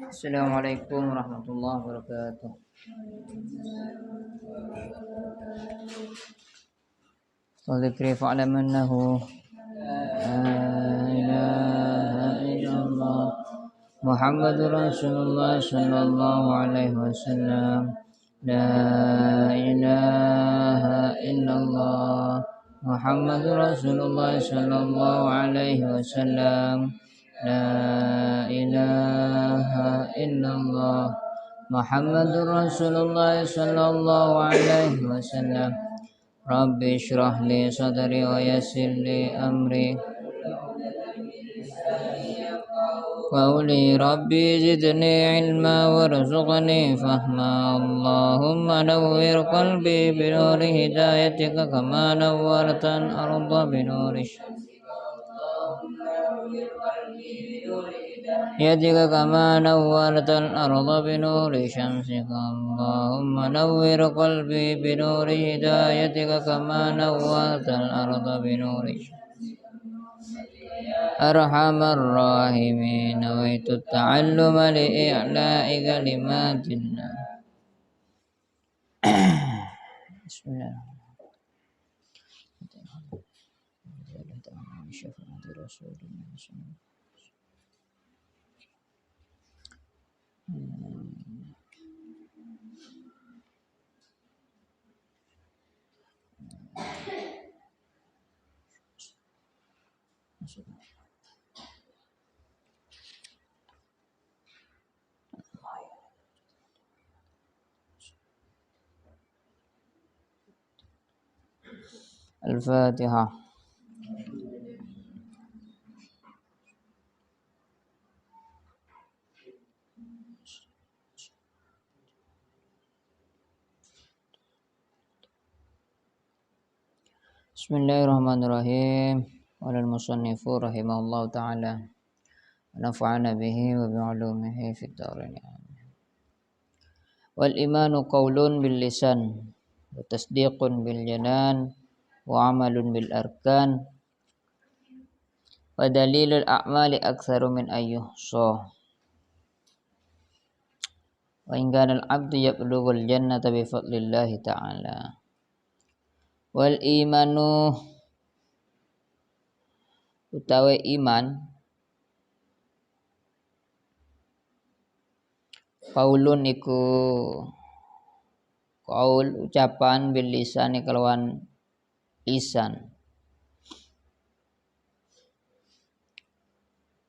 Assalamualaikum warahmatullahi wabarakatuh. Wadhikri fa'lam annahu la ilaha illallah Muhammadur Rasulullah sallallahu alaihi wasallam. La ilaha illallah Muhammadur Rasulullah sallallahu alaihi wasallam. La ilaha illallah Muhammadur Rasulullah sallallahu alaihi wasallam. Rabbi shrah li sadri wa yassir li amri Qawli Rabbi zidni ilma warzuqni fahma. Allahumma nawwir qalbi binuri hidayatika kama nawwartan arda binuri yadika kama nawwartan arda binuri syamsika. Allahumma nawwir qalbi binuri hidayatika kama nawwartan arda binuri Arhamar rahimin. Nawaitu ta'alluma li'i'la'i kalimatillah. Al-Fatihah. Bismillahirrahmanirrahim. Walal musannifu rahimahullahu ta'ala nafa'ana bihi wa bi'ulumihi fid dharain. Wal imanu qaulun bil lisan wa tasdiqun bil janan wa amalun bil arkan wa dalilul a'mali aktsaru min ayyuhsa. Wa in kana al-'abdu yablughul jannata bi fadlillahi ta'ala. Wal imanu utawi iman qaulun iku qaul ucapan bil lisan kelawan lisan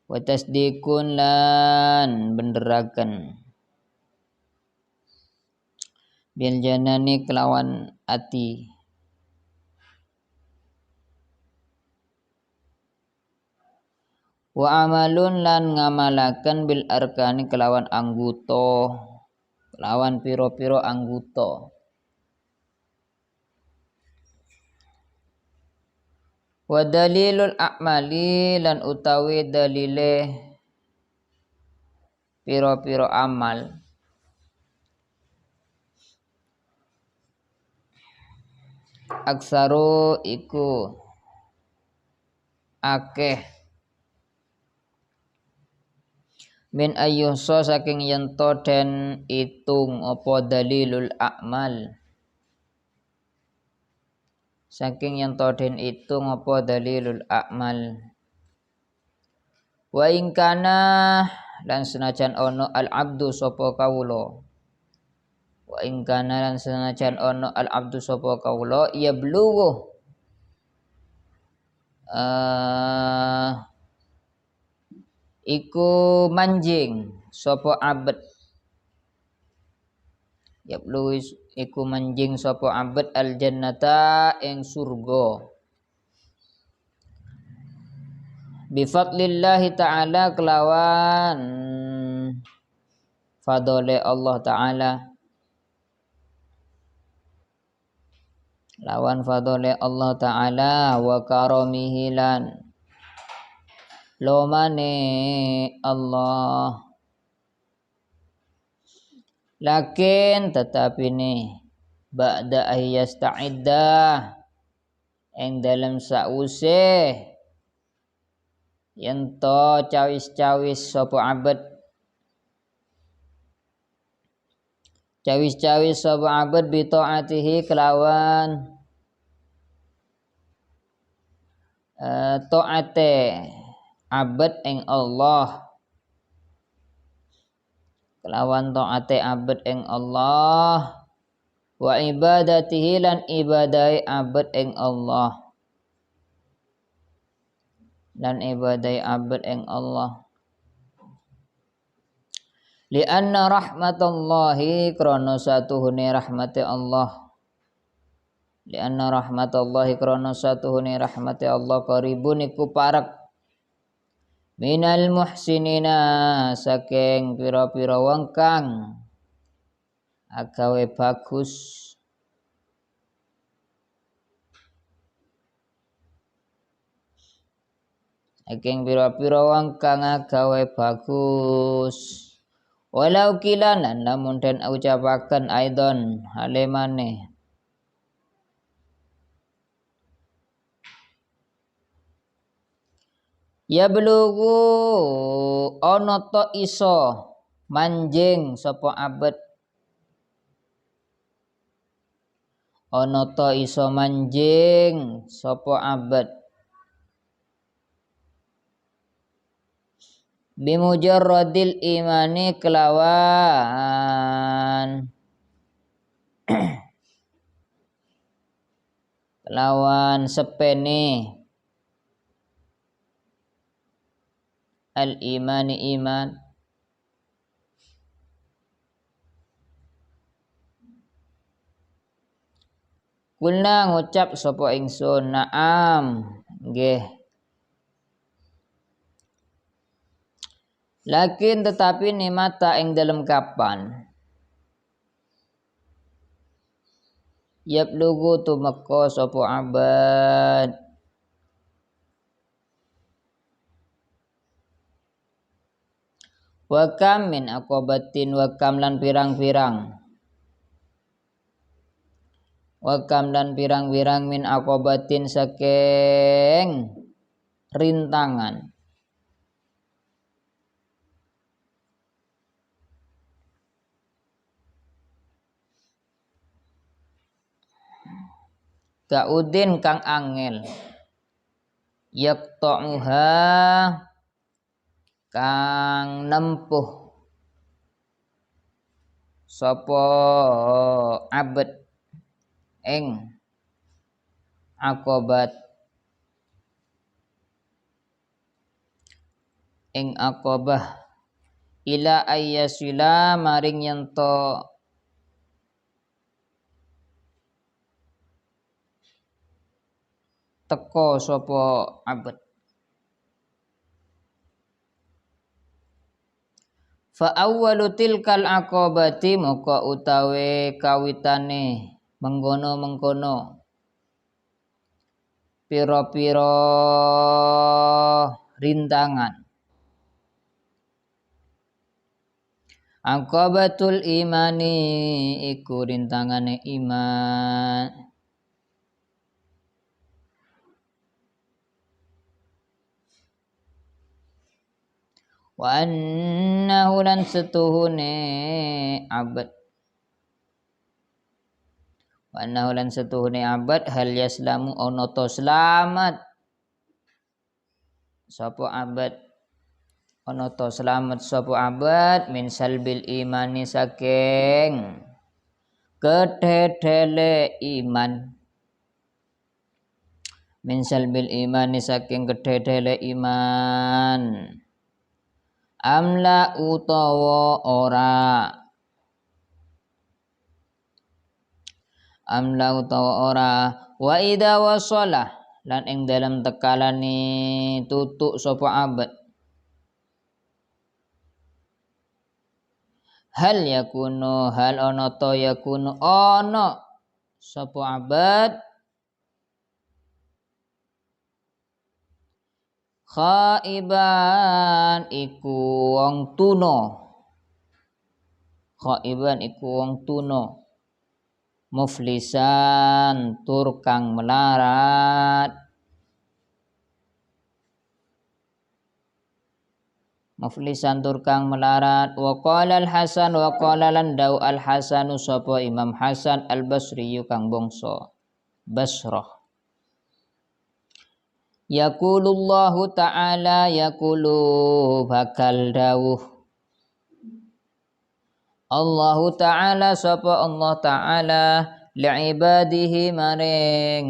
wa tasdiqun lan benderaken bil janani kelawan ati wa amalun lan ngamalaken bil arkani kelawan angguto kelawan piro-piro angguto wa dalilul a'mali lan utawi dalile piro-piro amal aksaru iku akeh min ayyuhsa saking yento den itung apa dalilul a'mal saking yento den itung apa dalilul a'mal wa ingkana lan senajan ono al abdu sapa kawula wa ingkana lan senajan ono al abdu sapa kawula ya blughu iku manjing sapa abet ya luwis iku manjing sapa abet al jannata ing surga bi fadlillahi ta'ala kelawan fadole Allah ta'ala lawan fadole Allah ta'ala wa karamihi lan lomane Allah lakin tetapi nih ba'da ayyasta'idda ing dalam sause yen to cawis-cawis sapa abad cawis-cawis sapa abad bi taatihi kelawan taate abad ing Allah kelawan taate abad ing Allah wa ibadatihi lan ibadai abad ing Allah dan ibadai abad ing Allah lianna rahmatallahi krana satuhune rahmati Allah lianna rahmatallahi krana satuhune rahmati Allah qaribun iku parek minal muhsinina saking pira-pira wong kang agawe bagus saking pira-pira wong kang agawe bagus walau kilanan namun den ucapaken aidon halemane ya belugu ana to iso manjing sapa abet ana to iso manjing sapa abet bimujarradil imani kelawan sepene al imani iman kulna ngucap sapa ingsun naam nggih lakin tetapi nimata ing dalem kapan yablugu tumeka sapa abad wa kam min aqabatin wa kam lan pirang-pirang wa kam lan pirang-pirang min aqabatin saking rintangan kaudin kang angel yaqta'uha kang nempuh sapa abad ing aqabat ing aqabah ila ayyasila maring yento teko sapa abad fa awwalu tilkal aqabati moko utawe kawitane mengkono pira-pira rintangan aqabatul imani iku rintangane iman wa annahu lan setuhune abad wa annahu lan setuhune abad hal yaslamu ana to selamat sapa abad ana to selamat sapa abad min salbil imani saking kedhedhele iman min salbil imani saking kedhedhele iman amla utawa ora wa idza wasala lan ing dalam tekalane tutuk sapa abad hal yakunu hal ana ta yakunu ana sapa abad khaiban iku wong tuna muflisan tur kang melarat muflisan tur kang melarat. Wa qala al Hasan wa qala lan dau al Hasanu sapa Imam Hasan al Basri kang bangsa Basrah. Yaqulullahu ta'ala yaqulu bakal dawuh Allahu ta'ala sapa Allah ta'ala li'ibadihi maring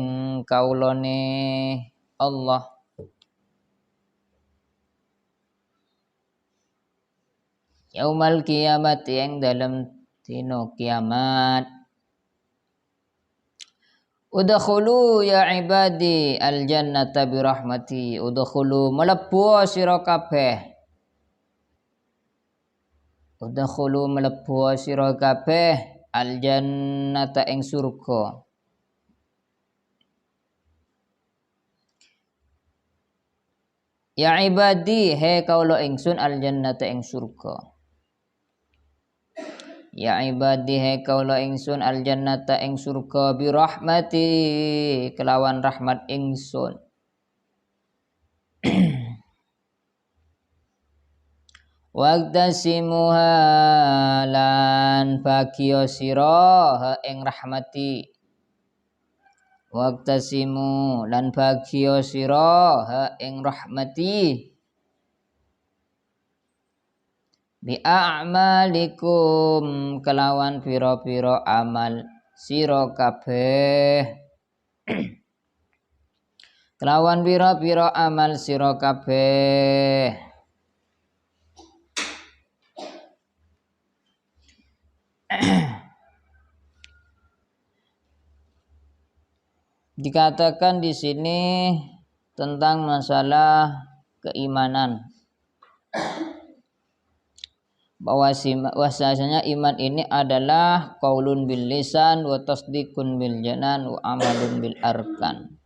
kaulane Allah yaumal kiamat yang dalam dino kiamat. Udkhulu ya ibadi al jannata bi rahmati. Udkhulu mlebu sira kabeh. Udkhulu mlebu sira kabeh al jannata ing surga. Ya ibadi he kaula ingsun al jannata ing surga. Ya ibadi he kaula ingsun al jannata ing surga bi rahmati kelawan rahmat ingsun. Waqtasimuha lan bagya sira ing rahmati. Waqtasimu lan bagya sira ing rahmati. Bi a'malikum kelawan pira-pira amal sira kabeh. Kelawan pira-pira amal sira kabeh. Dikatakan di sini tentang masalah keimanan. Bahwasanya iman ini adalah qaulun bil lisan wa tasdiqun bil janan wa amalun bil arkan.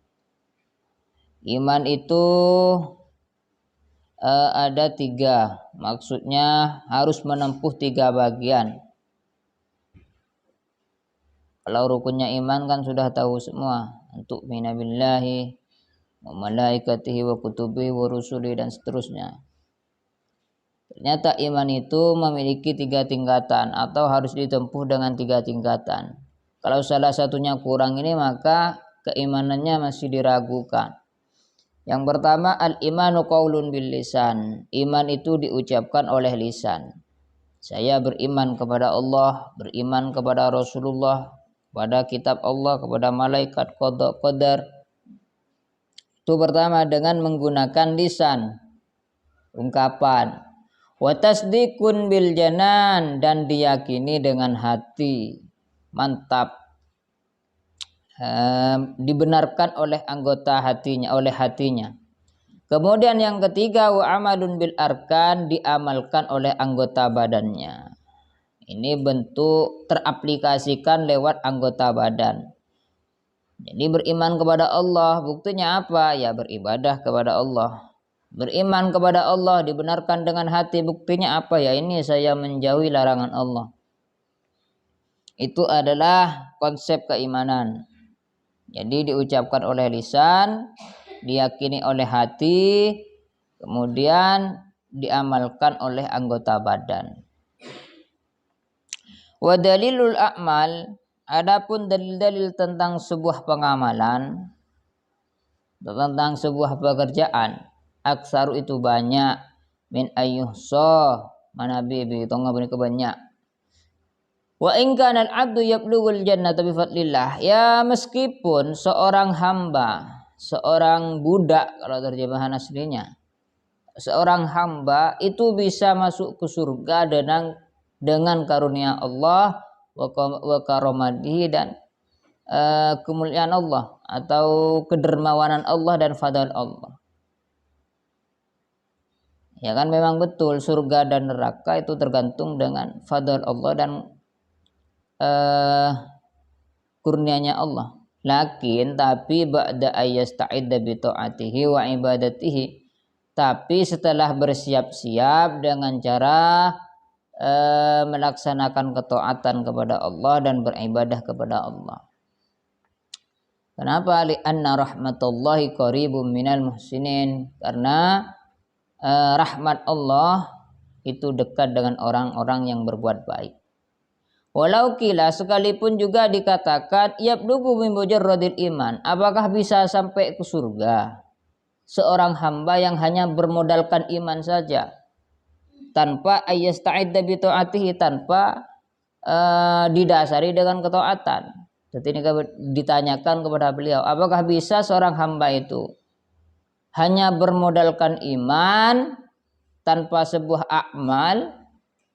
Iman itu ada 3, maksudnya harus menempuh 3 bagian. Kalau rukunnya iman kan sudah tahu semua, untuk minabillahi wa malaikatihi wa kutubihi wa rusuli dan seterusnya. Ternyata iman itu memiliki 3 tingkatan atau harus ditempuh dengan 3 tingkatan. Kalau salah satunya kurang ini maka keimanannya masih diragukan. Yang pertama al-imanu qaulun bil lisan. Iman itu diucapkan oleh lisan. Saya beriman kepada Allah, beriman kepada Rasulullah, kepada kitab Allah, kepada malaikat, qada, qadar. Itu pertama dengan menggunakan lisan, ungkapan. Wa tasdiqun bil janan dan diyakini dengan hati. Mantap. Dibenarkan oleh anggota hatinya, oleh hatinya. Kemudian yang ketiga wa amalun bil arkan, diamalkan oleh anggota badannya. Ini bentuk teraplikasikan lewat anggota badan. Jadi beriman kepada Allah, buktinya apa? Ya beribadah kepada Allah. Beriman kepada Allah dibenarkan dengan hati, buktinya apa? Ya ini saya menjauhi larangan Allah. Itu adalah konsep keimanan. Jadi diucapkan oleh lisan, diyakini oleh hati, kemudian diamalkan oleh anggota badan. Wa dalilul a'mal, adapun dalil-dalil tentang sebuah pengamalan, tentang sebuah pekerjaan, aksaru itu banyak, min ayyuhsa, mana bibi tongga bani kebanyak. Wa in kana al-'abdu yablughul jannata bi fadlillah, ya meskipun seorang hamba, seorang budak kalau terjemahan aslinya, seorang hamba itu bisa masuk ke surga dengan karunia Allah wa karomatihi dan kemuliaan Allah atau kedermawanan Allah dan fadl Allah. Ya kan memang betul surga dan neraka itu tergantung dengan fadl Allah dan kurnianya Allah. Tapi ba'da ayyasta'idda bi ta'atihi wa ibadatihi, tapi setelah bersiap-siap dengan cara melaksanakan ketaatan kepada Allah dan beribadah kepada Allah. Kenapa? Li'anna rahmatullahi qaribun minal muhsinin, karena rahmat Allah itu dekat dengan orang-orang yang berbuat baik. Walau kila, sekalipun juga dikatakan yablugu min mujarradil iman, apakah bisa sampai ke surga seorang hamba yang hanya bermodalkan iman saja tanpa ayyasta'idda bi ta'atihi, tanpa didasari dengan ketaatan. Jadi ini ditanyakan kepada beliau, apakah bisa seorang hamba itu hanya bermodalkan iman tanpa sebuah amal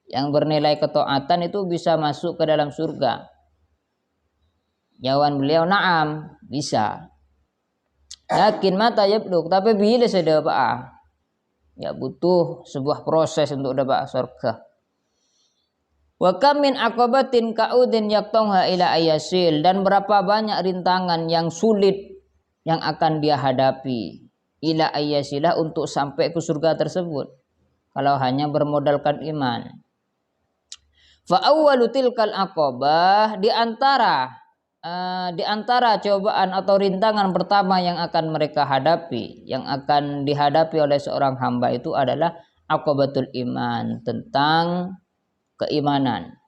yang bernilai ketaatan itu bisa masuk ke dalam surga? Jawaban beliau, na'am, bisa. Lakin mata yablug, tapi bila sudah ya butuh sebuah proses untuk dapat surga. Wa kam min aqabatin ka'udin yaqtauha ila ayasil, dan berapa banyak rintangan yang sulit yang akan dia hadapi ila ayasilah, untuk sampai ke surga tersebut kalau hanya bermodalkan iman. Fa awwalu tilkal aqabah, di antara cobaan atau rintangan pertama yang akan mereka hadapi, yang akan dihadapi oleh seorang hamba itu adalah aqabatul iman, tentang keimanan.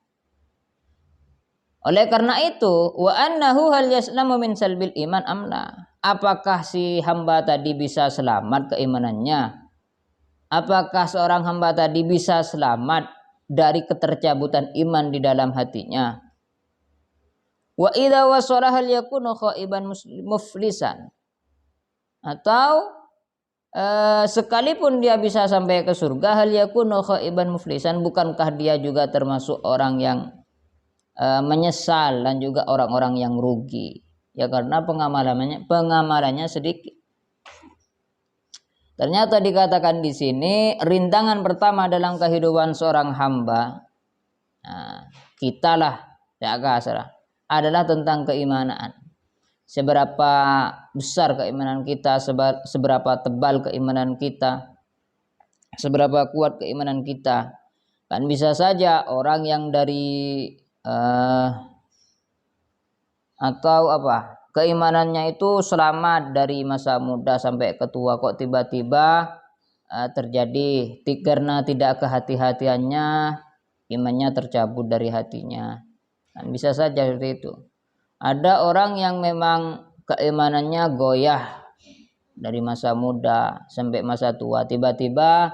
Oleh karena itu, wa annahu hal yaslamu min salbil iman amla, apakah si hamba tadi bisa selamat keimanannya? Apakah seorang hamba tadi bisa selamat dari ketercabutan iman di dalam hatinya? Wa idza wasala hal yakunu khaiban muflisan, atau sekalipun dia bisa sampai ke surga, hal yakunu khaiban muflisan, bukankah dia juga termasuk orang yang menyesal dan juga orang-orang yang rugi, ya karena pengamalannya sedikit. Ternyata dikatakan di sini rintangan pertama dalam kehidupan seorang hamba, kita lah ya adalah tentang keimanan. Seberapa besar keimanan kita, seberapa tebal keimanan kita, seberapa kuat keimanan kita. Kan bisa saja orang yang dari keimanannya itu selamat dari masa muda sampai ke tua, kok tiba-tiba terjadi karena tidak kehati-hatiannya imannya tercabut dari hatinya. Kan bisa saja seperti itu. Ada orang yang memang keimanannya goyah dari masa muda sampai masa tua, tiba-tiba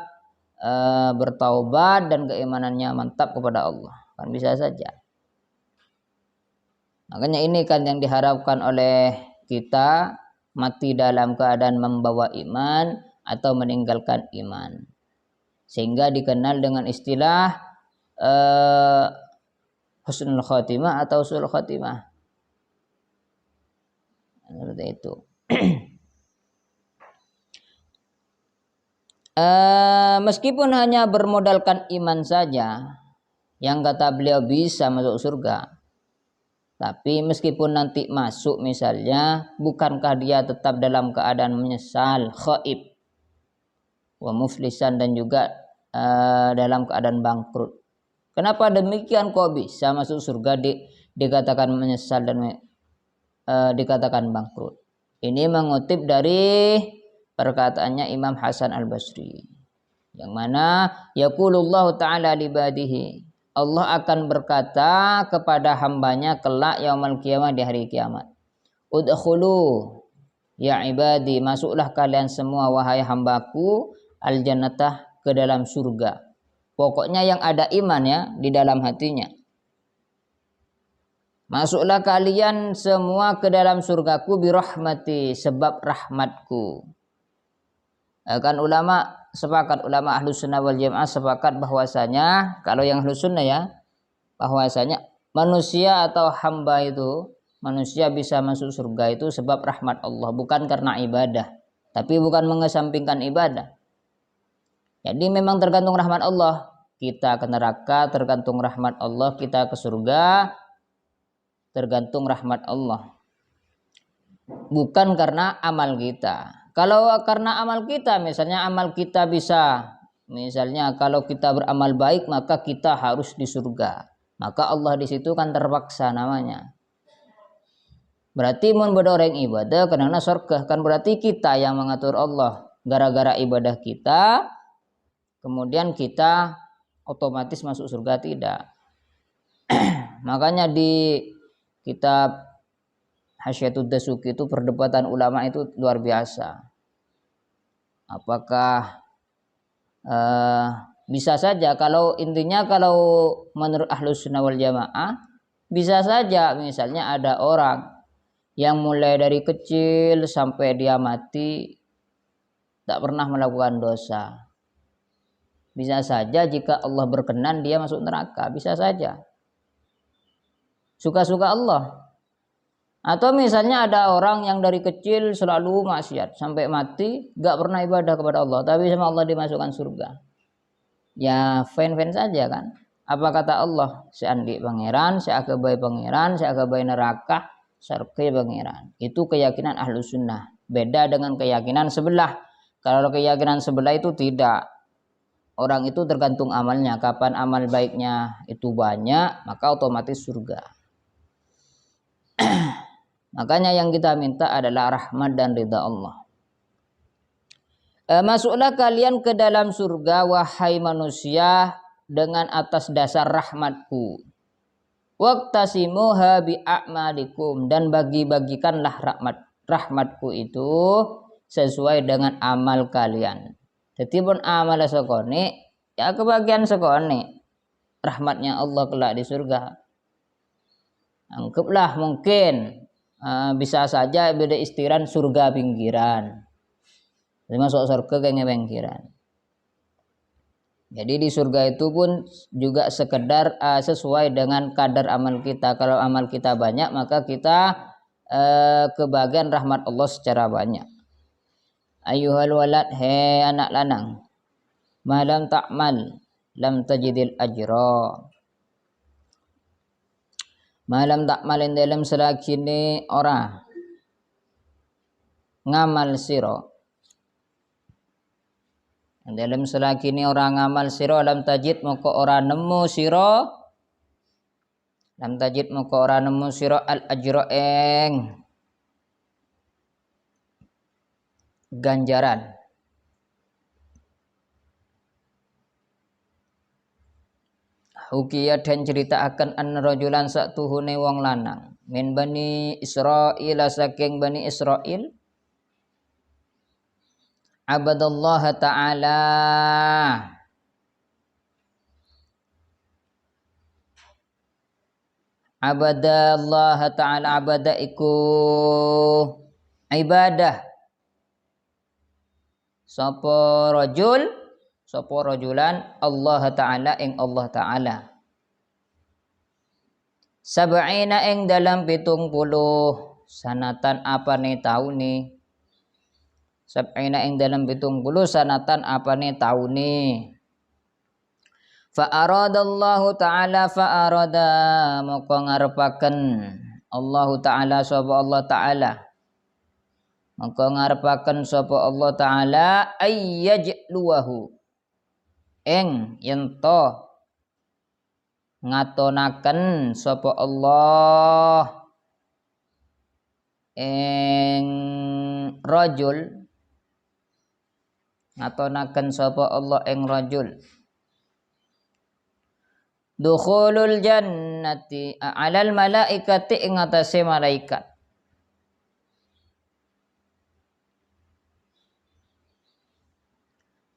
bertaubat dan keimanannya mantap kepada Allah. Kan bisa saja. Makanya ini kan yang diharapkan oleh kita, mati dalam keadaan membawa iman atau meninggalkan iman, sehingga dikenal dengan istilah husnul khotimah atau sul khotimah. Seperti itu. Meskipun hanya bermodalkan iman saja, yang kata beliau bisa masuk surga, tapi meskipun nanti masuk misalnya, bukankah dia tetap dalam keadaan menyesal, khaib, wa muflisan, dan juga dalam keadaan bangkrut. Kenapa demikian, kok bisa masuk surga dikatakan menyesal dan dikatakan bangkrut? Ini mengutip dari perkataannya Imam Hasan Al-Basri, yang mana yaqulullahu ta'ala libadihi, Allah akan berkata kepada hambanya kelak yaumul qiyamah, di hari kiamat, udkhulu ya ibadi, masuklah kalian semua wahai hambaku, al jannatah, ke dalam surga. Pokoknya yang ada iman ya di dalam hatinya. Masuklah kalian semua ke dalam surgaku birahmati, sebab rahmatku. Kan ulama ahlus sunnah wal jamaah sepakat bahwasanya, kalau yang ahlus sunnah ya, bahwasanya manusia atau hamba itu, manusia bisa masuk surga itu sebab rahmat Allah, bukan karena ibadah, tapi bukan mengesampingkan ibadah. Jadi memang tergantung rahmat Allah, kita ke neraka tergantung rahmat Allah, kita ke surga tergantung rahmat Allah, bukan karena amal kita. Kalau karena amal kita, misalnya amal kita bisa, misalnya kalau kita beramal baik maka kita harus di surga, maka Allah di situ kan terpaksa namanya. Berarti mun orang ibadah karena surga, kan berarti kita yang mengatur Allah. Gara-gara ibadah kita, kemudian kita otomatis masuk surga, tidak. Makanya di kitab Hasyiatud Dasuki itu perdebatan ulama itu luar biasa. Apakah bisa saja, kalau intinya kalau menurut Ahlus Sunnah wal Jamaah bisa saja misalnya ada orang yang mulai dari kecil sampai dia mati tak pernah melakukan dosa. Bisa saja jika Allah berkenan dia masuk neraka, bisa saja. Suka-suka Allah. Atau misalnya ada orang yang dari kecil selalu maksiat sampai mati gak pernah ibadah kepada Allah, tapi sama Allah dimasukkan surga. Ya fine-fine saja kan. Apa kata Allah? Si andi pangeran, si agabai pangeran, si agabai neraka, sarke pangeran. Itu keyakinan Ahlus Sunnah. Beda dengan keyakinan sebelah. Kalau keyakinan sebelah itu tidak. Orang itu tergantung amalnya. Kapan amal baiknya itu banyak, maka otomatis surga. Makanya yang kita minta adalah rahmat dan ridha Allah. Masuklah kalian ke dalam surga wahai manusia dengan atas dasar rahmatku. Waqtasimuha bi'a'malikum, dan bagi-bagikanlah rahmatku itu sesuai dengan amal kalian. Jadi pun amal sekone ya kebagian sekone rahmatnya Allah kelak di surga. Anggaplah mungkin bisa saja beda istiran surga pinggiran. Jadi masuk surga kayak pinggiran. Jadi di surga itu pun juga sekedar sesuai dengan kadar amal kita. Kalau amal kita banyak maka kita kebagian rahmat Allah secara banyak. Ayuhal walad, he anak lanang, malam ta'mal lam tajidil ajra. Malam ta'malin dalam selagi ni ora ngamal siro. Dalam selagi ni orang ngamal siro, lam tajid moko ora nemu siro. Lam tajid moko ora nemu siro al ajra eng ganjaran. Hukiya dan cerita akan an rajulan satuhune wong lanang min bani Israil saking bani Israil abadallah ta'ala abadallah ta'ala abada iku ibadah sapa rajulan Allah ta'ala ing Allah ta'ala sab'ina ing dalam 70 sanatan apa nih taune sab'ina ing dalam 70 sanatan apa nih taune fa aradallahu ta'ala fa arada moko ngarepaken Allah ta'ala sapa Allah ta'ala maka ngarepaken sapa Allah Ta'ala ayyajluwahu ing yento ngatonaken sapa Allah ing rajul ngatonaken sapa Allah ing rajul dukhulul jannati alal malaikati ing atase malaikat.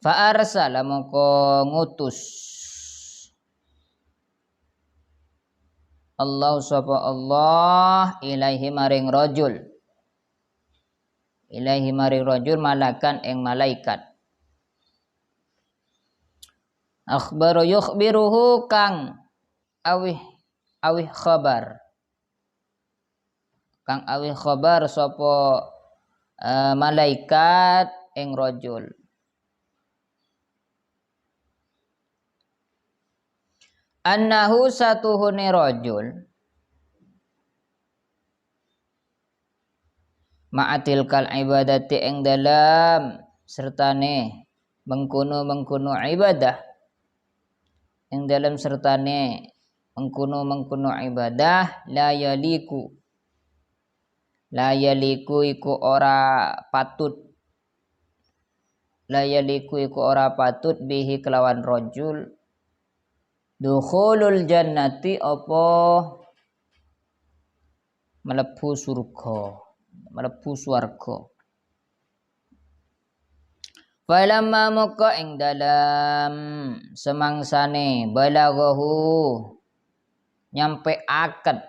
Fa arsala moko ngutus Allah sapa Allah ilaihi maring rajul malakan ing malaikat akhbaru yukhbiruhu kang awih khabar sapa malaikat ing rajul annahu satuhune rajul ma'atil kal ibadati ing dalam sertane mengkuno ibadah ing dalam sertane mengkuno ibadah la yaliku iku ora patut bihi kelawan rajul dukhulul jannati apa mlebu surga, mlebu swarga. Falamma maka ing dalam semangsane balaghahu nyampe akad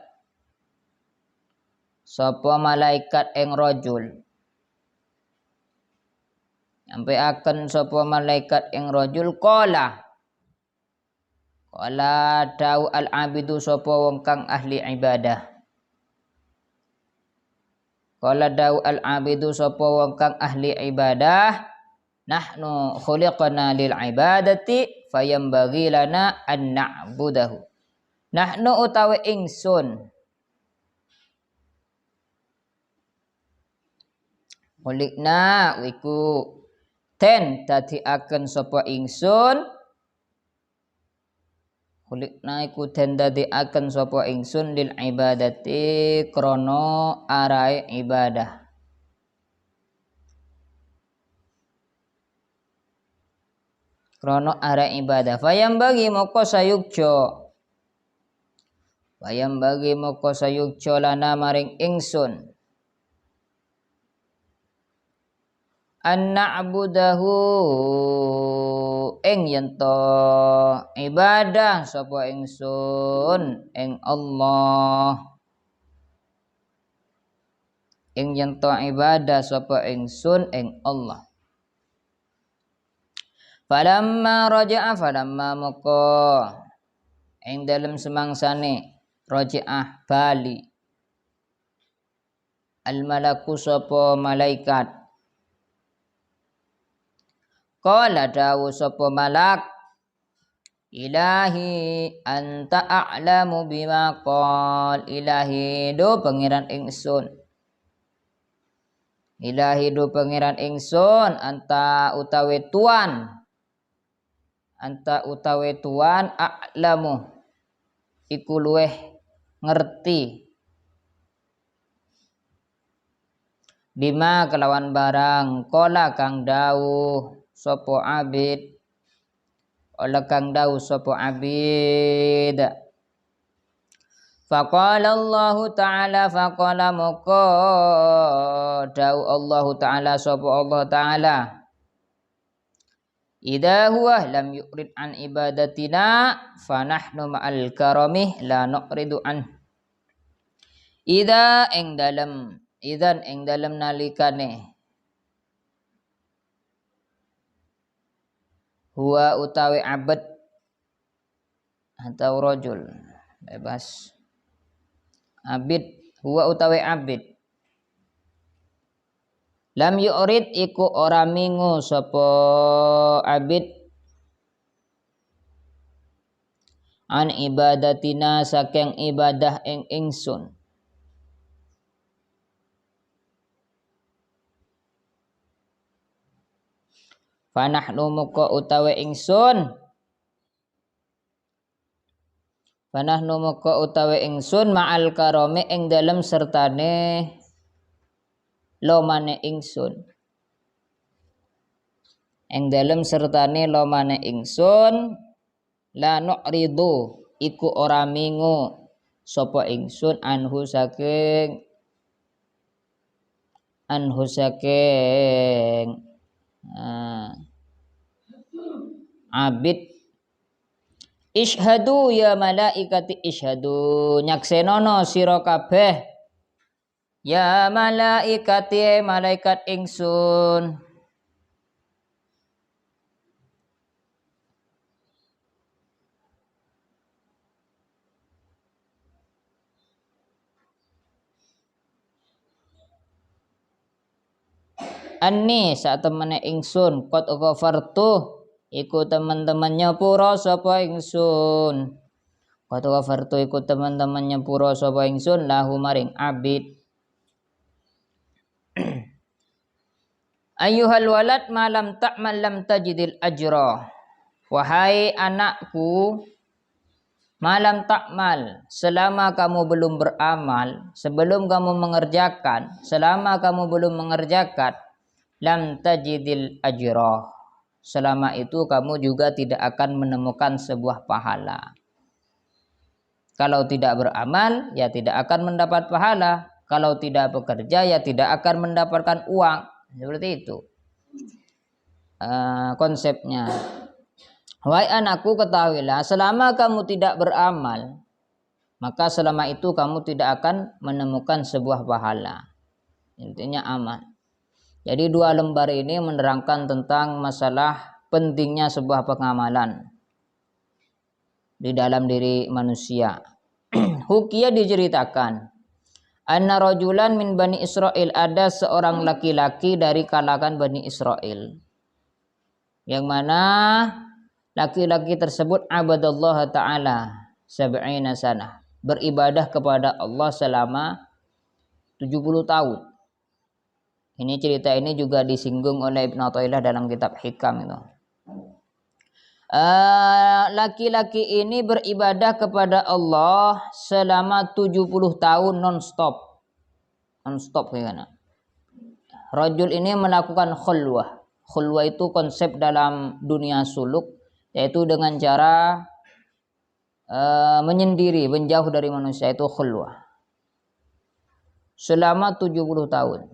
sapa malaikat ing rajul, nyampe akan sapa malaikat ing rajul qala dau al abidu sapa wong kang ahli ibadah, qala dau al abidu sapa wong kang ahli ibadah, nahnu khuliqna lil ibadati fayambaghi lana an na'budahu. Nahnu utawi ingsun khuliqna wiku ten dadi aken sapa ingsun, khuliqna iku den dadi aken sapa ingsun lil ibadati krana arae ibadah. Krono ara ibadah fayam bagi moko sayukjo, fayam bagi moko sayukjo lana maring ingsun an na'budahu ing yento ibadah sapa ingsun ing Allah, ing yento ibadah sapa ingsun ing Allah. Falamma raja'a falamma moko ing dalem semangsane raja'ah bali al malaku sapa malaikat, qala dawu sapa malak ilahi anta a'lamu bima qal, ilahi do pangeran ingsun, ilahi do pangeran ingsun anta utawi tuan, anta utawi tuan a'lamu iku luweh ngerti bima kelawan barang kola kang dawuh sapa abid, ola kang dawuh sapa abid. Faqala Allah Ta'ala faqala moko dawuh Allah Ta'ala sapa Allah Ta'ala idza huwa lam yurid an ibadatina fanahnu ma'al karamih la nuqridu an. Idza ing dalem idzan ing dalem nalikane huwa utawi abad atau rajul bebas abid, huwa utawi abid lam yurid iku ora mingu sapa abid an ibadatina saking ibadah ing ingsun, fanahnu muka utawi ingsun, fanahnu muka utawi ingsun ma'al karome ing dalem sertane lomane ingsun, ing dalem sertane lomane ingsun la nuqridu iku ora mingu sapa ingsun anhu saking abid. Ishhadu ya malaikati ishhadu nyaksenono sira kabeh ya malaikati malaikat ingsun anni sak temene ingsun qad ghafartu iku teman-teman nyepuro sapa ingsun, qad ghafartu iku teman-teman nyepuro sapa ingsun lahu maring abid. Ayyuhal walad malam ta'mal lam tajidil ajra, wahai anakku malam takmal selama kamu belum beramal, sebelum kamu mengerjakan, selama kamu belum mengerjakan lam tajidil ajra, selama itu kamu juga tidak akan menemukan sebuah pahala. Kalau tidak beramal, ya tidak akan mendapat pahala. Kalau tidak bekerja, ya tidak akan mendapatkan uang. Seperti itu konsepnya. Wahai anakku, ketahuilah, selama kamu tidak beramal, maka selama itu kamu tidak akan menemukan sebuah pahala. Intinya amal. Jadi 2 lembar ini menerangkan tentang masalah pentingnya sebuah pengamalan di dalam diri manusia. Hukia diceritakan, anna rajulan min Bani Israel, ada seorang laki-laki dari kalangan Bani Israel, yang mana laki-laki tersebut abadallah ta'ala sab'ina sanah, beribadah kepada Allah selama 70 tahun. Ini cerita ini juga disinggung oleh Ibnu Athaillah dalam kitab Hikam itu. Laki-laki ini beribadah kepada Allah selama 70 tahun non-stop kayaknya. Rajul ini melakukan khulwah. Khulwah itu konsep dalam dunia suluk, yaitu dengan cara menyendiri, menjauh dari manusia, itu khulwah. Selama 70 tahun.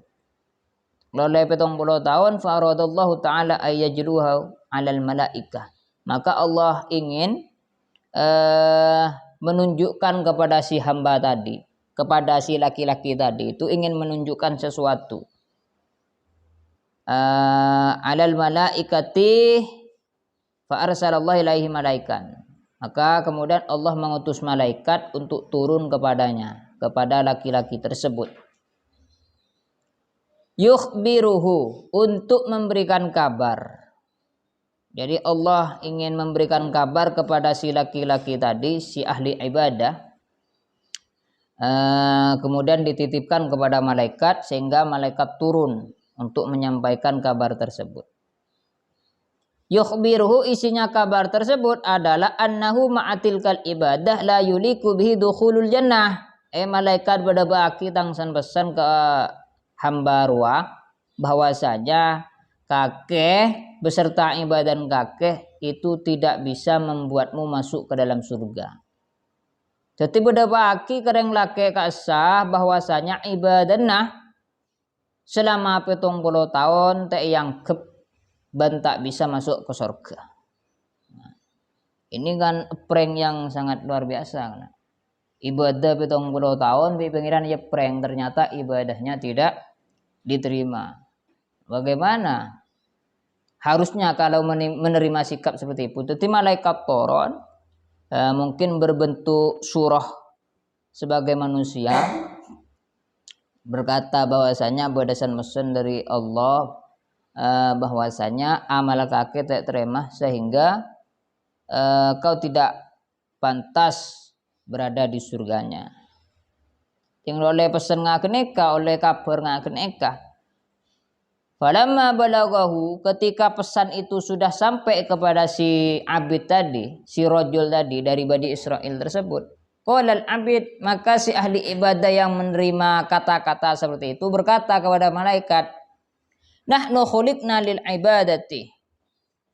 Lalu 70 tahun fa'aradallahu ta'ala ayyajluha 'alal malaikah. Maka Allah ingin menunjukkan kepada si hamba tadi, kepada si laki-laki tadi itu ingin menunjukkan sesuatu. 'Alal malaikati fa arsalallahu ilaihi malaikan. Maka kemudian Allah mengutus malaikat untuk turun kepadanya, kepada laki-laki tersebut. Yukhbiruhu, untuk memberikan kabar. Jadi Allah ingin memberikan kabar kepada si laki-laki tadi, si ahli ibadah. Kemudian dititipkan kepada malaikat sehingga malaikat turun untuk menyampaikan kabar tersebut. Yukhbiruhu, isinya kabar tersebut adalah annahu ma'atilkal ibadah la yuliku bihi dukhulul jannah. Malaikat berbagi tangsan pesan ke hamba ruah bahwasanya kakek beserta ibadah kakek itu tidak bisa membuatmu masuk ke dalam surga. Jadi berbagi kereng laki kasah bahwasanya ibadahna selama 70 tahun yang tak bisa masuk ke surga. Nah, ini kan prank yang sangat luar biasa. Ibadah 70 tahun di pengiran ya prank, ternyata ibadahnya tidak diterima. Bagaimana? Harusnya kalau menerima sikap seperti itu, jadi malaikat turun mungkin berbentuk surah sebagai manusia, berkata bahwasanya berdasarkan pesan dari Allah bahwasanya amal kakek tidak terima sehingga kau tidak pantas berada di surganya. Yang oleh pesan ngakeneka, oleh kabar ngakeneka. Falamma balaghahu, ketika pesan itu sudah sampai kepada si abid tadi, si rajul tadi dari Bani Israel tersebut. Qala al-abid, maka si ahli ibadah yang menerima kata-kata seperti itu berkata kepada malaikat, nahnu khuliqna lil ibadati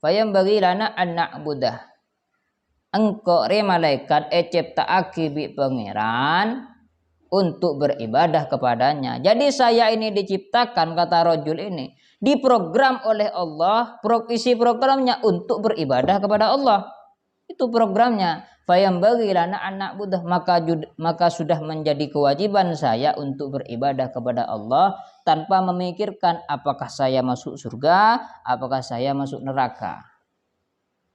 fayambaghi lana an na'budah. Engkau malaikat ciptaake bi pangeran untuk beribadah kepadanya. Jadi saya ini diciptakan, kata rajul ini, diprogram oleh Allah, isi programnya untuk beribadah kepada Allah. Itu programnya. Fayambaghi lana an na'budah, maka sudah menjadi kewajiban saya untuk beribadah kepada Allah tanpa memikirkan apakah saya masuk surga, apakah saya masuk neraka.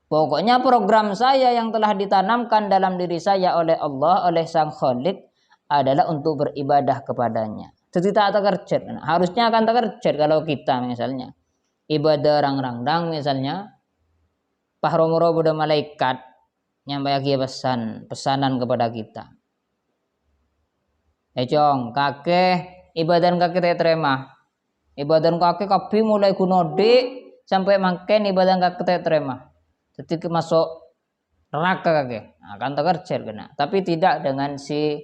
Pokoknya program saya yang telah ditanamkan dalam diri saya oleh Allah, oleh Sang Khalik, adalah untuk beribadah kepadanya. Jadi tak terkerjat. Harusnya akan terkerjat kalau kita misalnya ibadah rang-rang misalnya, pahromoro budak malaikat nyampaikan pesanan kepada kita. Cong, kakek ibadah kakek tidak terima. Ibadah kakek kapi mulai gunode sampai makin ibadah kakek tidak terima. Jadi masuk neraka kakek, akan terkerjat kena. Tapi tidak dengan si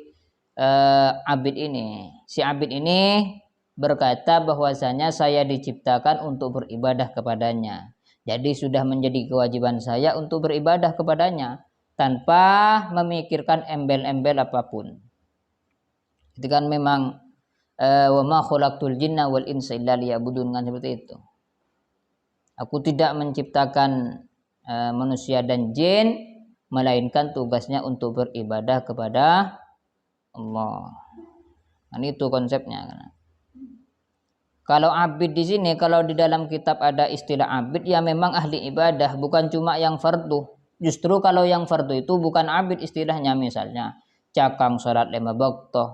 abid ini. Si abid ini berkata bahwasanya saya diciptakan untuk beribadah kepadanya. Jadi sudah menjadi kewajiban saya untuk beribadah kepadanya. tanpa memikirkan embel-embel apapun. Itu kan memang wa ma khalaqtul jinna wal insa illa liya'budun, kan seperti itu. Aku tidak menciptakan manusia dan jin melainkan tugasnya untuk beribadah kepada Allah. Nah, itu konsepnya. Kalau abid di sini, kalau di dalam kitab ada istilah abid, ya memang ahli ibadah, bukan cuma yang fardu. Justru kalau yang fardu itu bukan abid istilahnya, misalnya cakang sholat 5 waktu,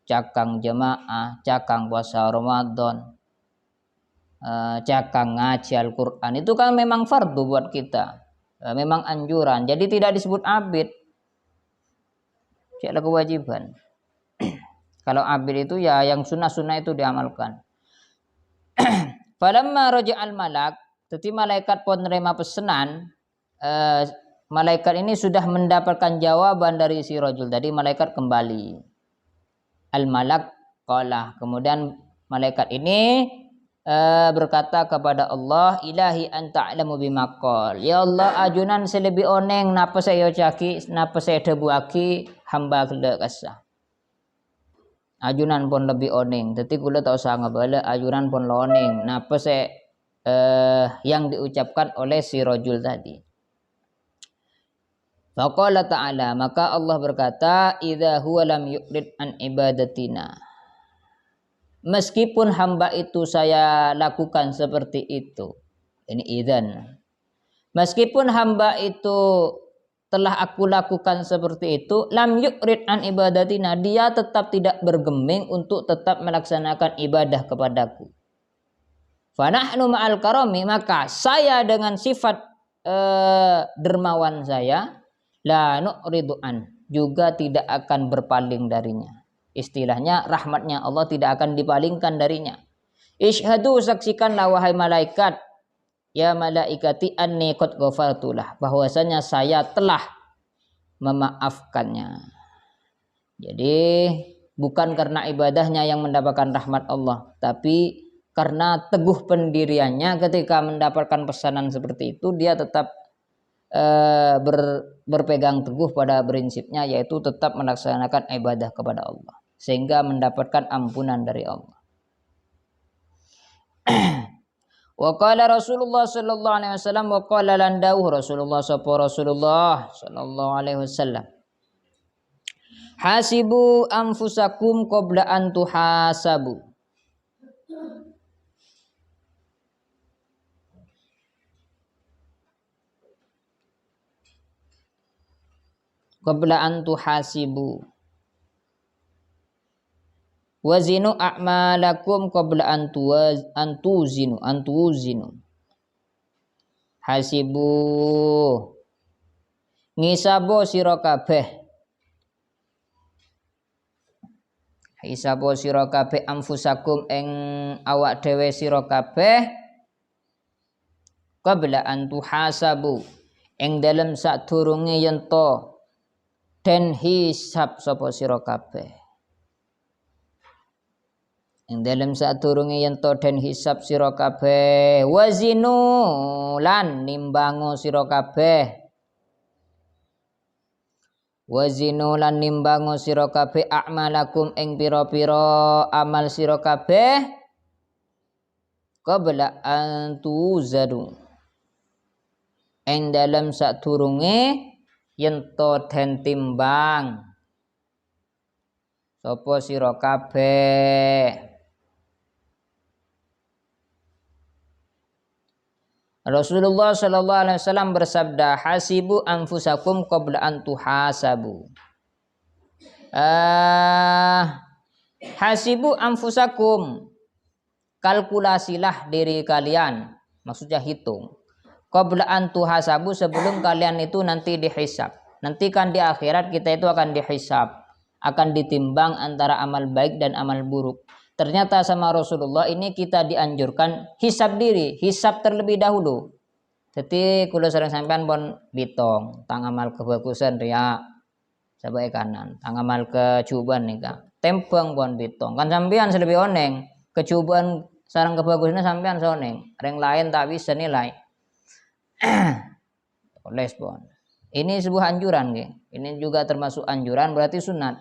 cakang jamaah, cakang puasa Ramadan, cakang ngaji Al-Quran, itu kan memang fardu buat kita, memang anjuran. Jadi tidak disebut abid, tidak kewajiban. Kalau abid itu ya yang sunnah-sunnah itu diamalkan. Falamma raja'al malak, jadi malaikat pun menerima pesanan, malaikat ini sudah mendapatkan jawaban dari si rajul. Tadi malaikat kembali. Al malak qala, kemudian malaikat ini berkata kepada Allah, ilahi anta a'lamu bima qol. Ya Allah, ajunan selebih oneng napa saya caki, napa saya debuaki hamba kula kasah. Ajunan pun lebih oneng. Jadi kula tak usah ngabala, ajunan pun loneng. Napa saya yang diucapkan oleh si rajul tadi. Faqala ta'ala, maka Allah berkata, idza huwa lam yuqrid an ibadatina. Meskipun hamba itu saya lakukan seperti itu. Ini idzan. Meskipun hamba itu telah aku lakukan seperti itu, lam yuqrid an ibadatina, dia tetap tidak bergeming untuk tetap melaksanakan ibadah kepadaku. Fa nahnu ma'al karami, maka saya dengan sifat dermawan saya, la nu'ridu an, juga tidak akan berpaling darinya. Istilahnya rahmatnya Allah tidak akan dipalingkan darinya. Ishhadu, saksikanlah wahai malaikat, ya malaikati anni qad ghafartulah, bahwasanya saya telah memaafkannya. Jadi bukan karena ibadahnya yang mendapatkan rahmat Allah, tapi karena teguh pendiriannya ketika mendapatkan pesanan seperti itu, dia tetap berpegang teguh pada prinsipnya, yaitu tetap melaksanakan ibadah kepada Allah sehingga mendapatkan ampunan dari Allah. Wa qala Rasulullah sallallahu alaihi wasallam, wa qala landauh Rasulullah sallallahu alaihi wasallam, hasibu anfusakum qabla an tuhasabu. Qabla an tuhasibu. Wazinu a'malakum qabla an tuzinu. Hasibu, ngisabo sira kabeh. Hisabo sira kabeh anfusakum ing awak dhewe sira kabeh qabla an tuhasabu, ing dalem sadurunge yen to den hisab sapa sira kabeh. Ing dalem sadurunge yen to den hisab sira kabeh, wazinu lan nimbango sira kabeh. Wazinu lan nimbango sira kabeh a'malakum ing pira-pira amal sira kabeh qabla an tuzadu, ing dalem sadurunge yen to den timbang sapa sira kabeh. Rasulullah sallallahu alaihi wasallam bersabda, hasibu anfusakum qabla an tuhasabu. Hasibu anfusakum, kalkulasilah diri kalian, maksudnya hitung. Qabla an tuhasabu, sebelum kalian itu nanti dihisab. Nanti kan di akhirat kita itu akan dihisab, akan ditimbang antara amal baik dan amal buruk. Ternyata sama Rasulullah ini kita dianjurkan hisab diri, hisab terlebih dahulu. Jadi kula sareng sampean pun bitong, tang amal kebagusan riya sebagai kanan, tang amal kecuban nika. Tempeng pun bitong. Kan sampean selebih oneng, kecuban sareng kebagusannya sampean soneng. Reng lain tak bisa nilai. Oles pun. Ini sebuah anjuran, ini juga termasuk anjuran, berarti sunat.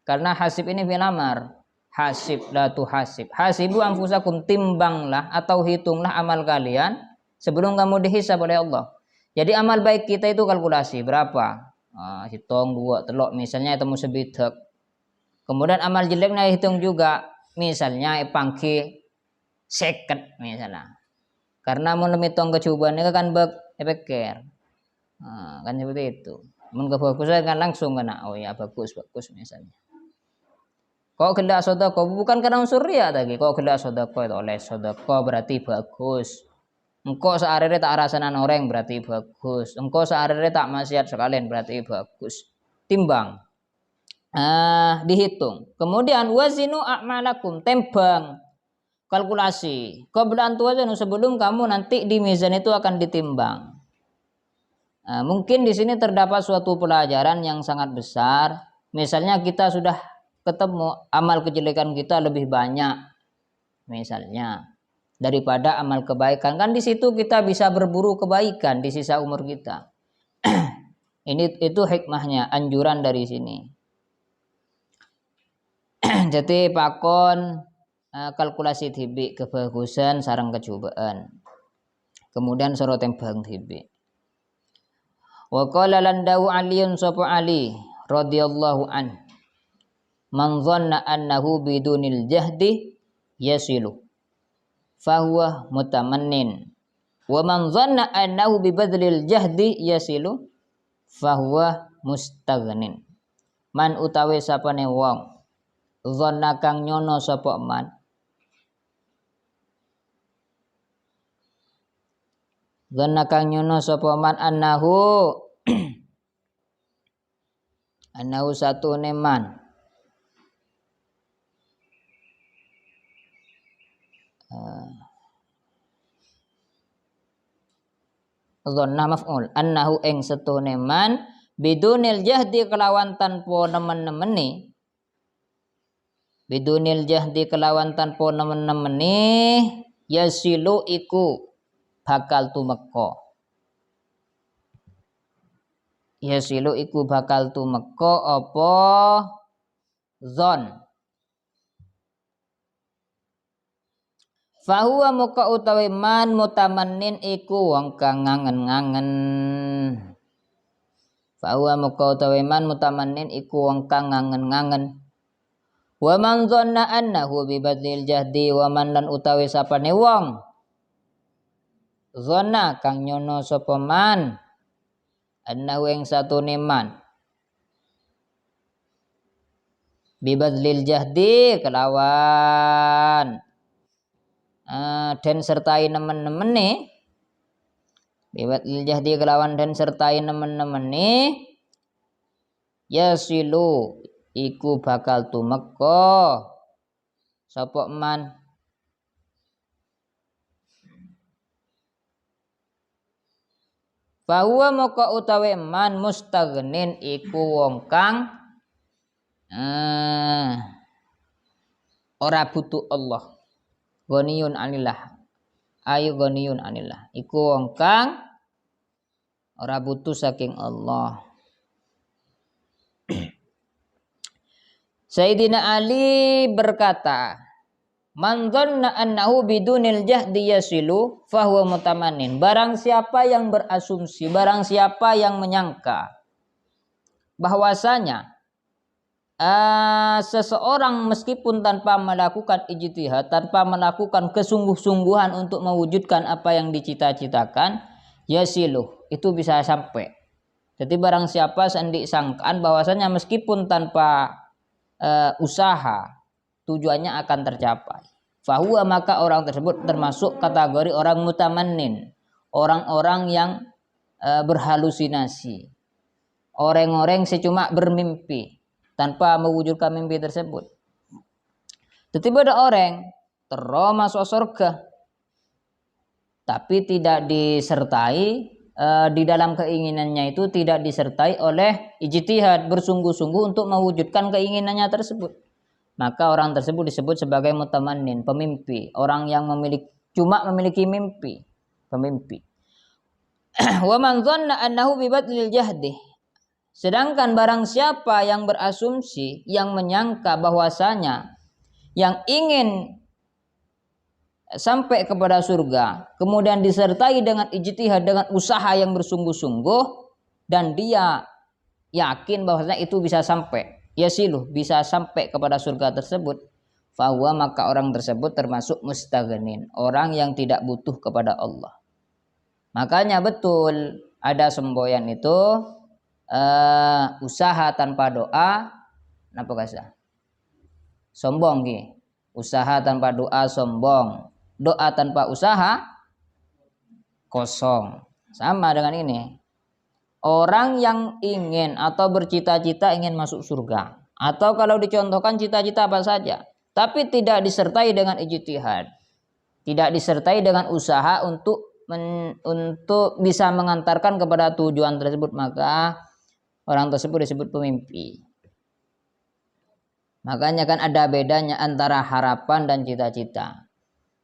Karena hasib ini fil amar. Hasib la tuhasib. Hasibu anfusakum, timbanglah atau hitunglah amal kalian sebelum kamu dihisab oleh Allah. Jadi amal baik kita itu kalkulasi berapa? Hitung 2 telok misalnya temu sebitek. Kemudian amal jeleknya hitung juga, misalnya pangki seket misalnya. Karena mau hitung kecobaan itu kan efeker. Kan seperti itu. Mun kebagusan kan langsung kena. Oh ya bagus misalnya. Kok gelak sodako bukan karena unsur riya tadi. Kok gelak sodako itu oleh sodako berarti bagus. Engkau searere tak rasanan orang berarti bagus. Engkau searere tak maksiat sekalian berarti bagus. Timbang. Dihitung. Kemudian wazinu a'malakum, tembang. Kalkulasi. Qabla an tuwazanu, sebelum kamu nanti di mizan itu akan ditimbang. Mungkin di sini terdapat suatu pelajaran yang sangat besar. Misalnya kita sudah ketemu amal kejelekan kita lebih banyak, misalnya daripada amal kebaikan. Kan di situ kita bisa berburu kebaikan di sisa umur kita. Itu hikmahnya, anjuran dari sini. Jadi pakon kalkulasi tibi kebagusan sarang kecobaan. Kemudian soro tembang tibi. Wa qala landau aliyun sapa Ali radhiyallahu an. Man dhanna annahu bidunil jahdi yasilu fahuwa mutamannin. Wa man dhanna annahu bibadlil jahdi yasilu fahuwa mustaghnin. Man utawi sapane wong dhanna kang nyono sapa man, dhanna kang nyono sapa man annahu annahu satune man dhanna maf'ul annahu ing setune man bidunil jahdi kelawan tanpa nemen-nemeni, bidunil jahdi kelawan tanpa nemen-nemeni yasilu iku bakal tumeka, yasilu iku bakal tumeka apa zon. Fahuwa muka utawi man mutamannin iku wong kang ngangen-ngangen. Fahuwa muka utawi man mutamannin iku wong kang ngangen-ngangen. Wa man dhanna annahu bibadlil jahdi, wa man lan utawi sapane wong dhanna kang nyono sapa man annahu ing satune man bibadlil jahdi kelawan dan sertai nemen-nemene, bibadlil jahdi kelawan dan sertai nemen-nemene yasilu iku bakal tumeka sapa man bahwa maka utawi man mustaghnin iku wong kang ora butuh Allah, ghaniyun anillah, ayu ghaniyun anillah, iku wong kang ora butuh saking Allah. Sayyidina Ali berkata, man dhanna annahu bidunil jahdi yasilu fahuwa mutamannin. Barang siapa yang berasumsi, barang siapa yang menyangka bahwasanya seseorang meskipun tanpa melakukan ijtihad, tanpa melakukan kesungguh-sungguhan untuk mewujudkan apa yang dicita-citakan, yasilu, itu bisa sampai. Jadi barang siapa sendik sangkaan bahwasanya meskipun tanpa usaha tujuannya akan tercapai, fahuwa maka orang tersebut termasuk kategori orang mutamannin, orang-orang yang berhalusinasi, orang-orang secuma bermimpi tanpa mewujudkan mimpi tersebut. Tiba-tiba ada orang terus masuk surga tapi tidak disertai di dalam keinginannya itu tidak disertai oleh ijtihad, bersungguh-sungguh untuk mewujudkan keinginannya tersebut, maka orang tersebut disebut sebagai mutamannin, pemimpi, orang yang cuma memiliki mimpi, pemimpi. Wa man dhanna annahu bi badlil jahdi. Sedangkan barang siapa yang berasumsi, yang menyangka bahwasanya yang ingin sampai kepada surga, kemudian disertai dengan ijtihad, dengan usaha yang bersungguh-sungguh, dan dia yakin bahwasanya itu bisa sampai, yasiluh, bisa sampai kepada surga tersebut, fahuwa, maka orang tersebut termasuk mustaghnin, orang yang tidak butuh kepada Allah. Makanya betul ada semboyan itu usaha tanpa doa, napa kasa? Sombong ki. Usaha tanpa doa sombong. Doa tanpa usaha kosong. Sama dengan ini. Orang yang ingin atau bercita-cita ingin masuk surga, atau kalau dicontohkan cita-cita apa saja, tapi tidak disertai dengan ijtihad, tidak disertai dengan usaha untuk bisa mengantarkan kepada tujuan tersebut, maka orang tersebut disebut pemimpi. Makanya kan ada bedanya antara harapan dan cita-cita.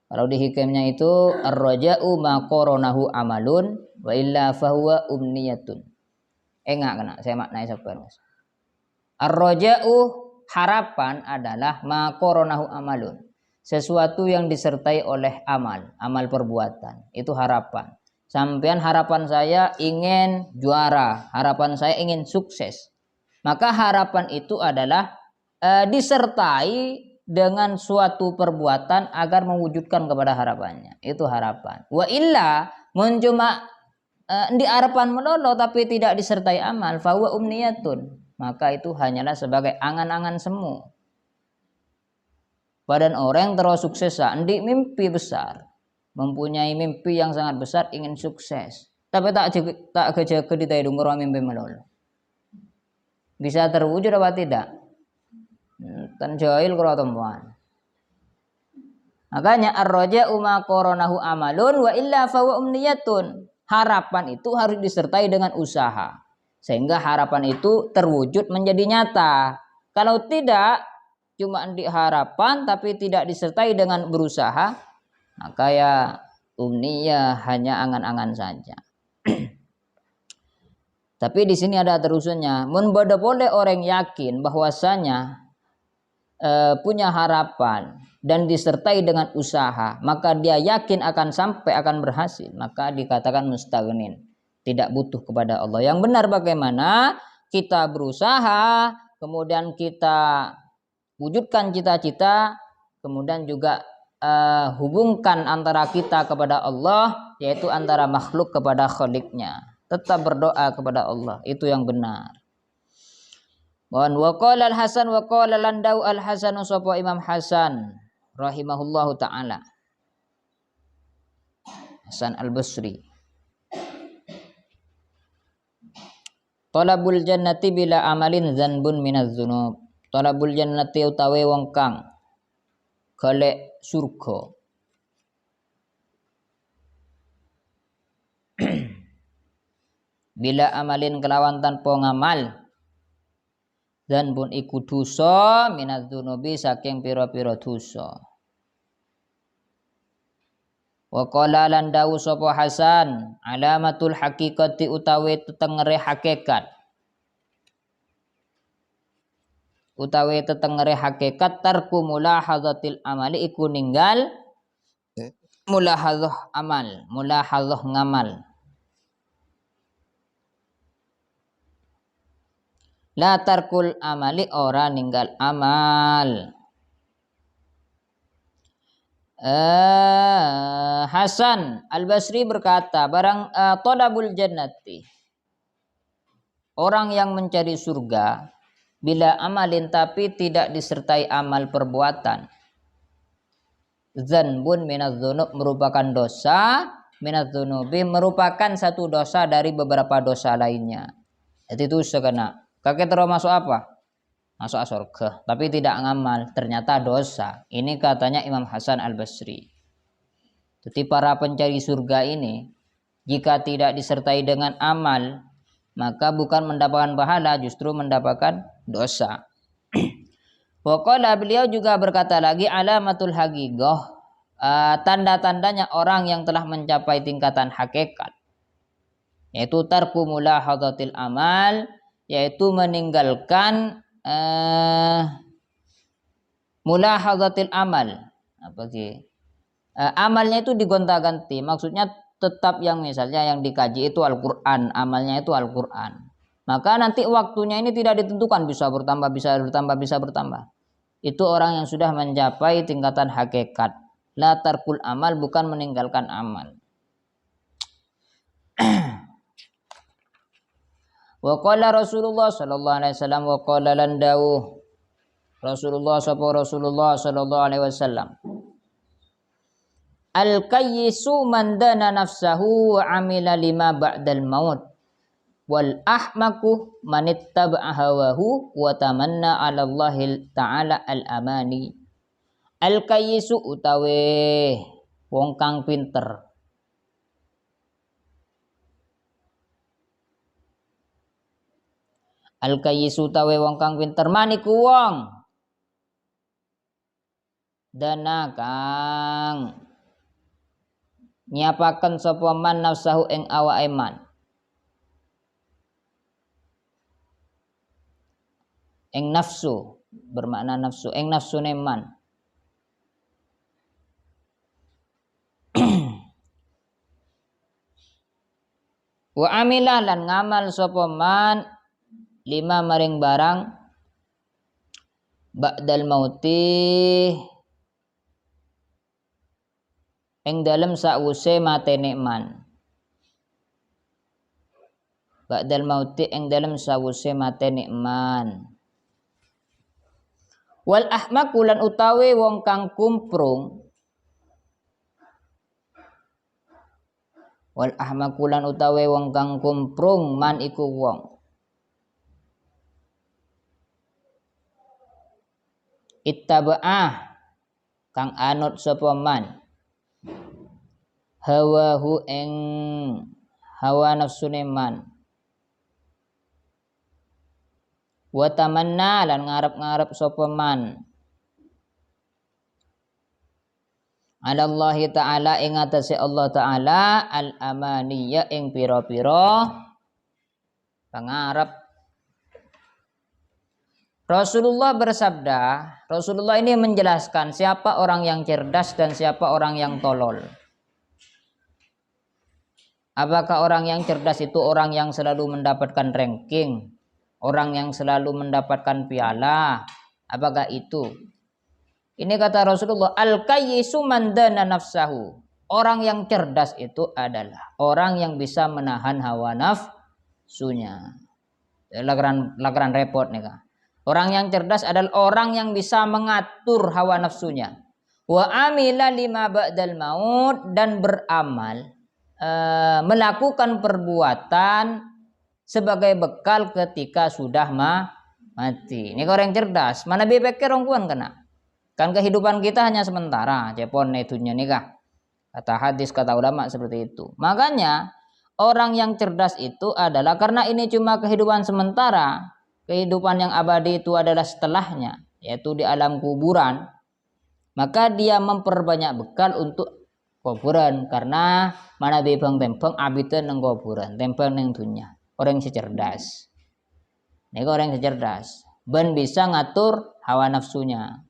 Kalau di hikmahnya itu ar-raja'u ma qoronahu amalun wa illa fahuwa umniyatun. Enggak kena, saya maknai sabar Mas. Ar-raja'u, harapan adalah ma qoronahu amalun. Sesuatu yang disertai oleh amal perbuatan, itu harapan. Sampean harapan saya ingin juara, harapan saya ingin sukses. Maka harapan itu adalah disertai dengan suatu perbuatan agar mewujudkan kepada harapannya. Itu harapan. Wa illa mun cuma di harapan melolo tapi tidak disertai amal, fa huwa umniyatun. Maka itu hanyalah sebagai angan-angan semu. Badan orang terus sukses, di mimpi besar, mempunyai mimpi yang sangat besar, ingin sukses, tapi tak kejaga di tayung mimpi melolo. Bisa terwujud apa tidak? Tan jahil kalau temuan. Makanya ar-raja'u ma qoronahu amalun wa illa fa huwa umniyatun. Harapan itu harus disertai dengan usaha, sehingga harapan itu terwujud menjadi nyata. Kalau tidak, cuma di harapan tapi tidak disertai dengan berusaha, maka ya umniyah, hanya angan-angan saja. Tapi di sini ada terusannya. Mun boleh orang yakin bahwasanya punya harapan dan disertai dengan usaha, maka dia yakin akan sampai, akan berhasil, maka dikatakan mustaghnin, tidak butuh kepada Allah. Yang benar bagaimana? Kita berusaha, kemudian kita wujudkan cita-cita, kemudian juga hubungkan antara kita kepada Allah, yaitu antara makhluk kepada Khaliqnya. Tetap berdoa kepada Allah, itu yang benar. Wa qala al-Hasan wa qala landau al-Hasan sapa Imam Hasan rahimahullahu taala. Hasan al-Basri. Talabul jannati bila amalin dzanbun minaz dzunub. Talabul jannati utawi wong kang golek surga. Bila amalin kelawan tanpa ngamal. Dan pun iku dosa minaz dzunubi, saking pira-pira dosa. Wa qala lan dawu sapa Hasan, alamatul haqiqati utawi tetengere hakikat. Utawi tetengere hakikat tarku mulahadzatil amali, iku ninggal mulahadzah amal, mulahadzah ngamal. La tarkul amali, ora ninggal amal. Hasan al-Basri berkata, barang tolabul jannati, orang yang mencari surga, bila amalin tapi tidak disertai amal perbuatan, dzanbun minaz dzunub, merupakan dosa, minaz dzunubi, merupakan satu dosa dari beberapa dosa lainnya. Jadi itu sekena kakek terus masuk apa? Masuk surga, tapi tidak ngamal, ternyata dosa. Ini katanya Imam Hasan al-Basri. Jadi para pencari surga ini, jika tidak disertai dengan amal, maka bukan mendapatkan pahala, justru mendapatkan dosa. Waqala, beliau juga berkata lagi, alamatul haqiqah, tanda-tandanya orang yang telah mencapai tingkatan hakikat. yaitu tarku mulahadzatil amal, yaitu meninggalkan mulahadzatil amal. Apa sih? Amalnya itu digonta-ganti, maksudnya tetap yang misalnya yang dikaji itu Al-Qur'an, amalnya itu Al-Qur'an. Maka nanti waktunya ini tidak ditentukan, bisa bertambah, bisa bertambah, bisa bertambah. Itu orang yang sudah mencapai tingkatan hakikat. La tarkul amal, bukan meninggalkan amal. Wa qala Rasulullah sallallahu alaihi wasallam, wa qala landau Rasulullah sallallahu alaihi wasallam, al-kayyisu man dana nafsahu wa amila lima ba'dal maut, wal ahmaku man ittaba'a hawahu wa tamanna 'ala Allah ta'ala al-amani. Al-kayyisu utawi wong kang pinter. Al-kayyisu utawi wong kang pinter maniku wong dana kang nyiapaken sapa man nafsahu ing awake man, ing nafsu bermakna nafsu, ing nafsune man. Wa amilah lan ngamal sapa man lima maring barang ba'dal mauti ing dalem sawuse matene man. Ba'dal mauti ing dalem sawuse matene man. Wal ahmaku lan utawi wong kang kumprung. Wal ahmaku lan utawi wong kang kumprung man iku wong ittaba'ah kang anut sapa man hawahu ing hawa nafsune man, wa tamanna lan ngarep-ngarep sapa man ala Allah taala ing atase Allah taala al amaniya ing pira-pira pangarep. Rasulullah bersabda, Rasulullah ini menjelaskan siapa orang yang cerdas dan siapa orang yang tolol. Apakah orang yang cerdas itu orang yang selalu mendapatkan ranking, orang yang selalu mendapatkan piala? Apakah itu? Ini kata Rasulullah, al-kayyisu man dana nafsahu. Orang yang cerdas itu adalah orang yang bisa menahan hawa nafsunya. Lakaran repot nih Kak. Orang yang cerdas adalah orang yang bisa mengatur hawa nafsunya. Wa amila lima ba'dal maut, dan beramal, melakukan perbuatan sebagai bekal ketika sudah mati. Ini orang yang cerdas. Mana bebeknya rongkuan kena. Kan kehidupan kita hanya sementara. Cepon itunya nikah. Kata hadis, kata ulama seperti itu. Makanya orang yang cerdas itu adalah karena ini cuma kehidupan sementara. Kehidupan yang abadi itu adalah setelahnya, yaitu di alam kuburan. Maka dia memperbanyak bekal untuk kuburan, karena mana bebang tempeng abitan nang kuburan, tempeng nang dunia. Orang yang cerdas. Ini orang yang cerdas, ben bisa ngatur hawa nafsunya.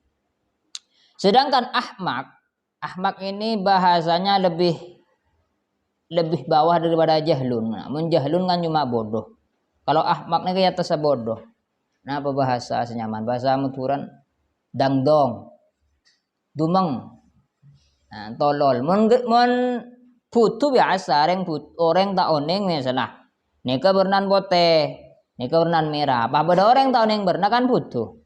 Sedangkan ahmak ini bahasanya lebih bawah daripada jahlun. Namun jahlun kan cuma bodoh. Kalau ahmak ini kayak atas bodoh. Nah, apa bahasa senyaman? Bahasa muturan dangdong, dumeng, nah, tolol. Mon putu biasa, orang tak oning misalnya. Nika bernan bote, nika bernan merah. Apa beda orang tak oning berna kan putu.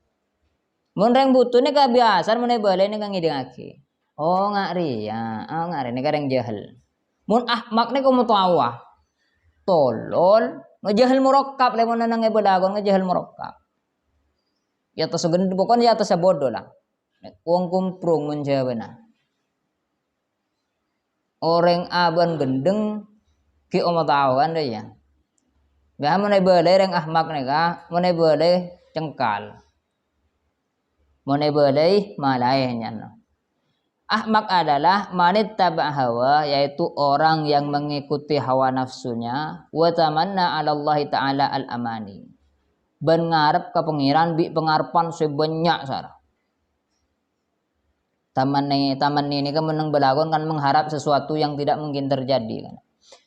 Mon reng putu ni biasa, mon boleh ni kan ngidengake. Oh ngari ya, oh ngari ni kadang jahil. Mon ahmak ni kamu tahu tolol, ngejahil murakkab lemon nang ngibadagon ngejahil murakkab. Ya atas gendeng, pokoknya ya atas bodoh lah. Wong kumprung menjawab na. Orang aban gendeng ki omatawan deh ya. Gak mana boleh reng ahmak nega, mana boleh cengkal, mana boleh malayahnya. Ahmak adalah manittaba hawa, yaitu orang yang mengikuti hawa nafsunya, wa tamanna 'ala Allah taala al-amani. Ben ngarep ke pengiran bi pengarepan sebanyak sar. Taman ini kan meneng belakon kan mengharap sesuatu yang tidak mungkin terjadi kan.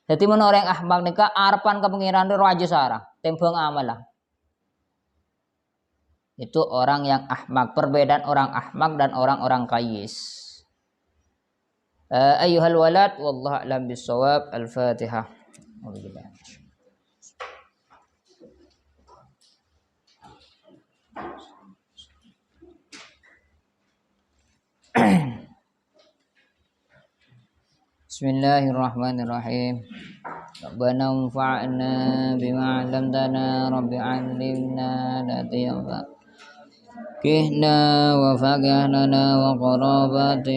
Jadi menurut orang ahmak nika arepan ke pengiran itu aja sarah, tembang amalah. Itu orang yang ahmak, perbedaan orang ahmak dan orang-orang kayis. Ayyuhal walad wallahu a'lam bissawab. Al-Fatihah. Bismillahirrahmanirrahim. Rabbana anfa'na bima 'allamtana rabbi 'allimna la yanfa' كهنا وفقه لنا وقرابات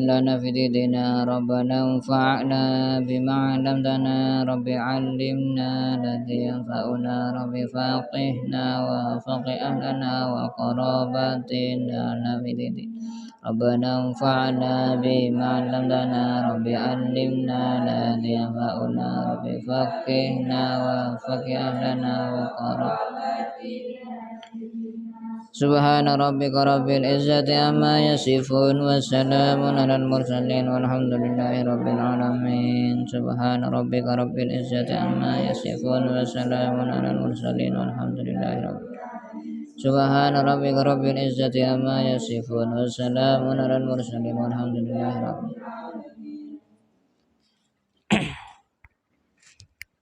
لنا في ديننا ربنا انفعنا بما علمتنا رب علمنا الذي ينفعنا رب فقهنا وفقه أهلنا وقرابات لنا في ديننا ربنا انفعنا بما علمتنا رب علمنا الذي ينفعنا رب فقهنا وفقه أهلنا وقرابات. Subhana rabbika rabbil izzati amma yasifun wa salamun alal mursalin walhamdulillahi rabbil alamin. Subhana rabbika rabbil izzati amma yasifun wa salamun alal mursalin walhamdulillahi rabbil alamin. Subhana rabbika rabbil izzati amma yasifun wa salamun alal mursalin walhamdulillahi rabbil alamin.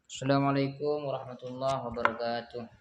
Assalamualaikum warahmatullahi wabarakatuh.